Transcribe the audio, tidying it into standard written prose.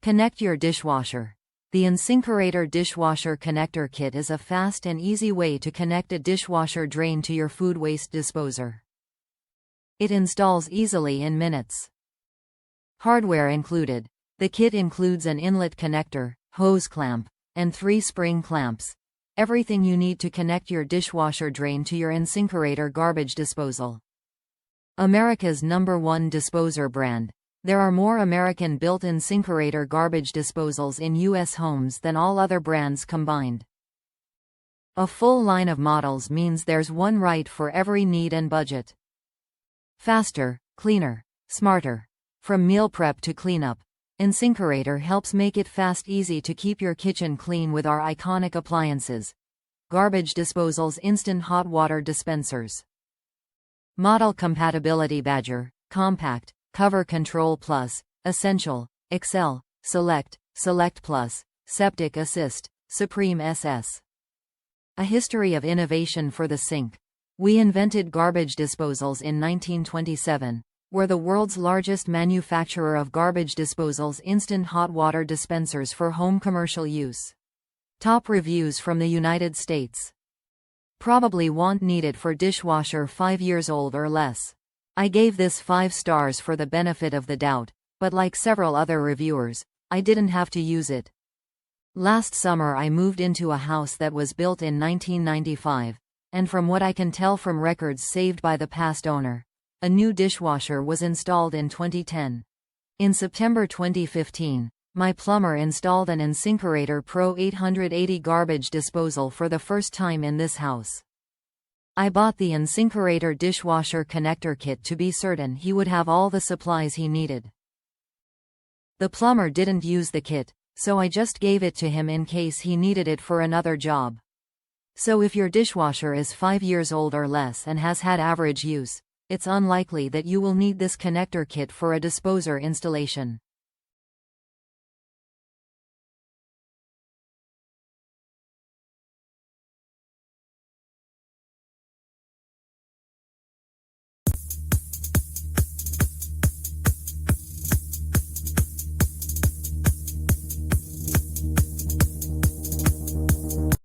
Connect your dishwasher. The InSinkErator Dishwasher Connector Kit is a fast and easy way to connect a dishwasher drain to your food waste disposer. It installs easily in minutes. Hardware included. The kit includes an inlet connector, hose clamp, and 3 spring clamps. Everything you need to connect your dishwasher drain to your InSinkErator garbage disposal. America's #1 disposer brand. There are more American-built InSinkErator garbage disposals in U.S. homes than all other brands combined. A full line of models means there's one right for every need and budget. Faster, cleaner, smarter. From meal prep to cleanup, InSinkErator helps make it easy to keep your kitchen clean with our iconic appliances. Garbage disposal's instant hot water dispensers. Model Compatibility-Badger, Compact, CoverControlPlus, Essential, Excel, Select, Select Plus, Septic Assist, SupremeSS. A history of innovation for the sink. We invented garbage disposals in 1927. We're the world's largest manufacturer of garbage disposals instant hot water dispensers for home commercial use. Top reviews from the United States. Probably won't need it for dishwasher 5 years old or less. I gave this 5 stars for the benefit of the doubt, but like several other reviewers, I didn't have to use it. Last summer I moved into a house that was built in 1995, and from what I can tell from records saved by the past owner, a new dishwasher was installed in 2010. In September 2015, my plumber installed an InSinkErator Pro 880 garbage disposal for the first time in this house. I bought the InSinkErator Dishwasher Connector Kit to be certain he would have all the supplies he needed. The plumber didn't use the kit, so I just gave it to him in case he needed it for another job. So if your dishwasher is 5 years old or less and has had average use, it's unlikely that you will need this connector kit for a disposer installation.